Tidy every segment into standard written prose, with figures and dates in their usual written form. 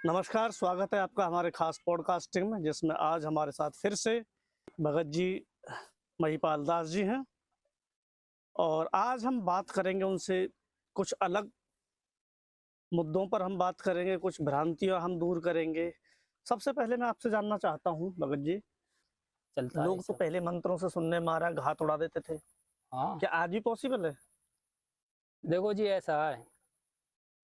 नमस्कार, स्वागत है आपका हमारे खास पॉडकास्टिंग में, जिसमें आज हमारे साथ फिर से भगत जी महिपाल दास जी हैं और आज हम बात करेंगे उनसे कुछ अलग मुद्दों पर हम बात करेंगे, कुछ भ्रांतियां हम दूर करेंगे। सबसे पहले मैं आपसे जानना चाहता हूं भगत जी, चलता है लोग तो सब। पहले मंत्रों से सुनने मारा घात उड़ा देते थे, हाँ, क्या आज भी पॉसिबल है? देखो जी ऐसा है,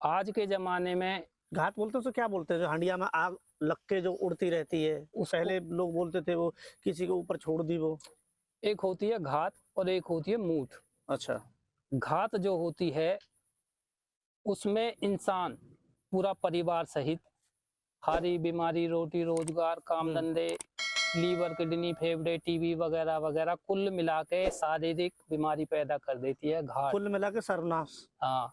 आज के ज़माने में घात बोलते हो तो क्या बोलते हैं, जो हंडिया में आग लग के जो उड़ती रहती है, उसको पहले लोग बोलते थे वो किसी के ऊपर छोड़ दी वो। एक होती है घात और एक होती है मूठ। अच्छा। घात जो होती है, उसमें इंसान पूरा परिवार सहित हारी बीमारी, रोटी रोज़गार, काम हम्म। धंधे, लीवर, किडनी, फेफड़े, टीबी वगैरह वगैरह कुल मिला के शारीरिक बीमारी पैदा कर देती है घात। कुल मिला के सर्वनाश। हाँ,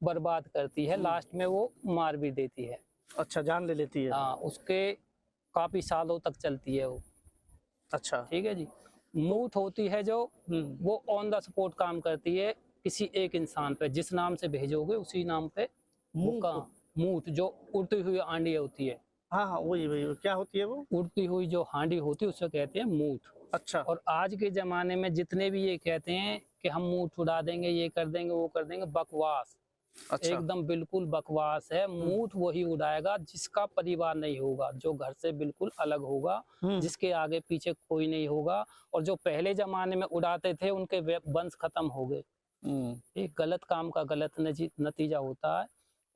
बर्बाद करती है, लास्ट में वो मार भी देती है। अच्छा, जान ले लेती है। हाँ, उसके काफ़ी सालों तक चलती है वो। अच्छा। ठीक है जी। तो मूठ होती है जो, हम्म। वो ऑन द स्पॉट काम करती है किसी एक इंसान पे, जिस नाम से भेजोगे उसी नाम पे वो मूठ। काम। मूठ जो उड़ती हुई आंधी होती है, हाँ हाँ, वही वही क्या होती है वो? उड़ती हुई जो हांडी होती है उसे कहते हैं मूठ। अच्छा। और आज के ज़माने में जितने भी ये कहते हैं कि हम मूठ उड़ा देंगे, ये कर देंगे, वो कर देंगे, बकवास। अच्छा। एकदम बिल्कुल बकवास है। हम्म। मूठ वही उड़ाएगा जिसका परिवार नहीं होगा, जो घर से बिल्कुल अलग होगा, हम्म। जिसके आगे पीछे कोई नहीं होगा। और जो पहले जमाने में उड़ाते थे उनके वंश खत्म हो गए। हम्म। एक गलत काम का गलत नतीजा होता है।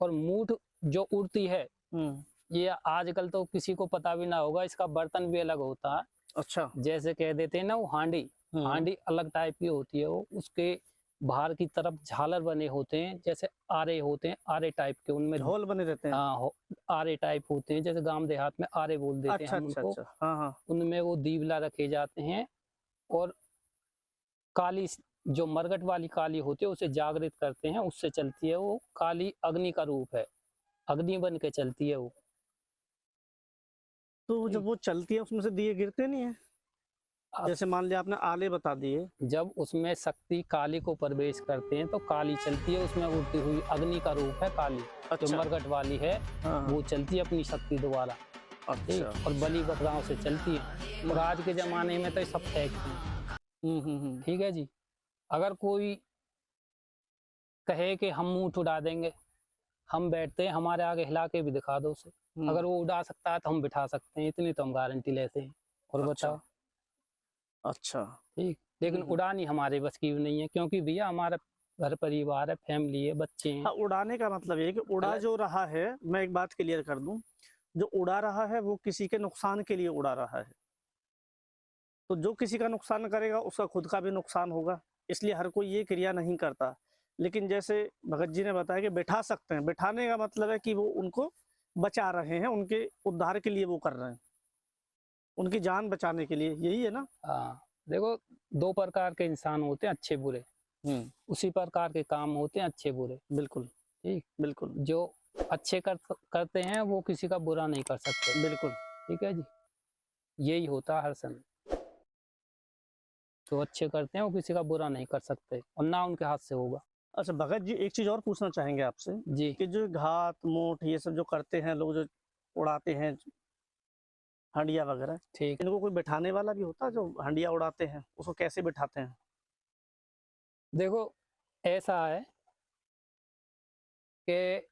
और मूठ जो उड़ती है, हम्म। ये आजकल तो किसी को पता भी ना होगा, इसका बर्तन भी अलग होता है। अच्छा। जैसे कह देते हैं ना, वो हांडी, हम्म। हांडी अलग टाइप की होती है। वो उसके बाहर की तरफ झालर बने होते हैं, जैसे आरे होते हैं, आरे टाइप के उनमें। झोल बने रहते हैं। हाँ, आरे टाइप होते हैं, जैसे गांव देहात में आरे बोल देते हैं अच्छा हम अच्छा उनको। अच्छा, हाँ हाँ। उनमें वो दीवला रखे जाते हैं। और काली, जो मरगट वाली काली होती है उसे जागृत करते हैं, उससे चलती है वो। काली अग्नि का रूप है, अग्नि बन के चलती है वो। तो जब ठीक। वो चलती है उसमें से दिए गिरते नहीं है? अब जैसे मान लिया आपने आले बता दिए। जब उसमें शक्ति काली को प्रवेश करते हैं तो काली चलती है, उसमें उड़ती हुई अग्नि का रूप है काली। जो अच्छा। मरगट वाली है हाँ हाँ। वो चलती है अपनी शक्ति द्वारा। अच्छा। ठीक, और बलि बकराओं से चलती है। और आज के ज़माने में तो ये सब फेंकते हैं। हम्म। ठीक है जी। अगर कोई कहे कि हम मूठ उड़ा देंगे, हम बैठते हैं, हमारे आगे हिला के भी दिखा दो उसे। हम्म। अगर वो उड़ा सकता है तो हम बिठा सकते हैं, इतनी तो हम गारंटी लेते हैं। और अच्छा। बताओ। अच्छा। ठीक, लेकिन उड़ानी हमारे बस की भी नहीं है, क्योंकि भैया हमारा घर परिवार है, फैमिली है, बच्चे हैं। हाँ, उड़ाने का मतलब ये है कि उड़ा गलत। जो रहा है, मैं एक बात क्लियर कर दूं, जो उड़ा रहा है वो किसी के नुकसान के लिए उड़ा रहा है। तो जो किसी का नुकसान करेगा उसका खुद का भी नुकसान होगा, इसलिए हर कोई ये क्रिया नहीं करता। लेकिन जैसे भगत जी ने बताया कि बैठा सकते हैं, बैठाने का मतलब है कि वो उनको बचा रहे हैं, उनके उद्धार के लिए वो कर रहे हैं, उनकी जान बचाने के लिए, यही है ना? हाँ, देखो, दो प्रकार के इंसान होते हैं, अच्छे बुरे। हम्म। उसी प्रकार के काम होते हैं अच्छे बुरे। बिल्कुल। ठीक। बिल्कुल। जो अच्छे करते हैं वो किसी का बुरा नहीं कर सकते। बिल्कुल। ठीक है जी। यही होता है हर समय। जो अच्छे करते हैं वो किसी का बुरा नहीं कर सकते, और ना उनके हाथ से होगा। अच्छा भगत जी, एक चीज और पूछना चाहेंगे आपसे जी। कि जो घात मोट ये सब जो करते हैं लोग, जो उड़ाते हैं हंडिया वगैरह, ठीक। इनको कोई बैठाने वाला भी होता है जो हंडिया उड़ाते हैं, उसको कैसे बैठाते हैं? देखो, ऐसा है कि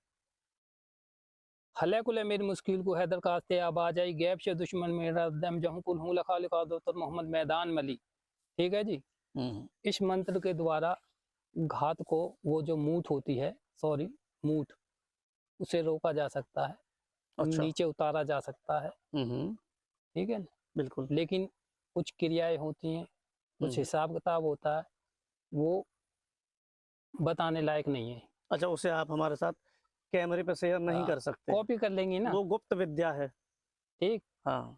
हले कुले मेरी मुश्किल को हैदर कास्ते आबाज आई, गैप से दुश्मन मेरा दम जहूं कुल हूं लखा लिखा दो तो मोहम्मद मैदान मली। ठीक है जी। हम्म। इस मंत्र के द्वारा घात को, वो जो मूठ होती है, सॉरी, मूठ, उसे रोका जा सकता है, अच्छा। नीचे उतारा जा सकता है। हम्म। ठीक है ना? बिल्कुल। लेकिन कुछ क्रियाएं होती हैं, कुछ हम्म। हिसाब किताब होता है, वो बताने लायक नहीं है। अच्छा, उसे आप हमारे साथ कैमरे पे शेयर नहीं कर सकते, कॉपी कर लेंगी ना। वो गुप्त विद्या है। ठीक। हाँ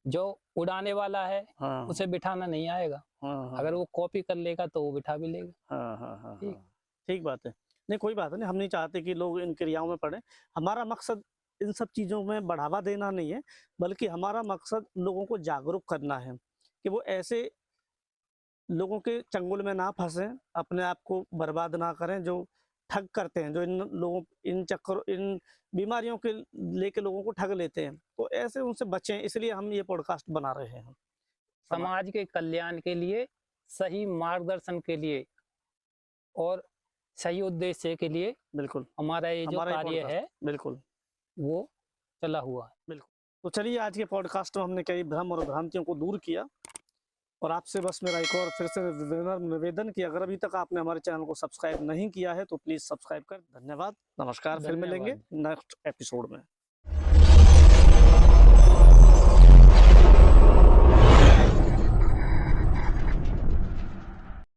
जो उड़ाने वाला है हाँ उसे बिठाना नहीं आएगा। हाँ हाँ अगर वो कॉपी कर लेगा तो वो बिठा भी लेगा। हाँ हाँ हाँ ठीक। हाँ। ठीक बात है। नहीं, कोई बात नहीं, हम नहीं चाहते कि लोग इन क्रियाओं में पड़े। हमारा मकसद इन सब चीज़ों में बढ़ावा देना नहीं है, बल्कि हमारा मकसद लोगों को जागरूक करना है कि वो ऐसे लोगों के चंगुल में ना फंसें, अपने आप को बर्बाद ना करें, जो ठग करते हैं, जो इन बीमारियों के लेके लोगों को ठग लेते हैं, तो ऐसे उनसे बचें, इसलिए हम ये पॉडकास्ट बना रहे हैं। समाज के कल्याण के लिए, सही मार्गदर्शन के लिए और सही उद्देश्य के लिए बिल्कुल हमारा ये जो हमारा ये कार्य पॉडकास्ट है बिल्कुल वो चला हुआ है। तो चलिए, आज के पॉडकास्ट में हमने कई भ्रम और भ्रांतियों को दूर किया, और आपसे बस मेरा एक और फिर से निवेदन कि अगर अभी तक आपने हमारे चैनल को सब्सक्राइब नहीं किया है तो प्लीज़ सब्सक्राइब कर। धन्यवाद, नमस्कार, फिर मिलेंगे धन्यवाद। नेक्स्ट एपिसोड में।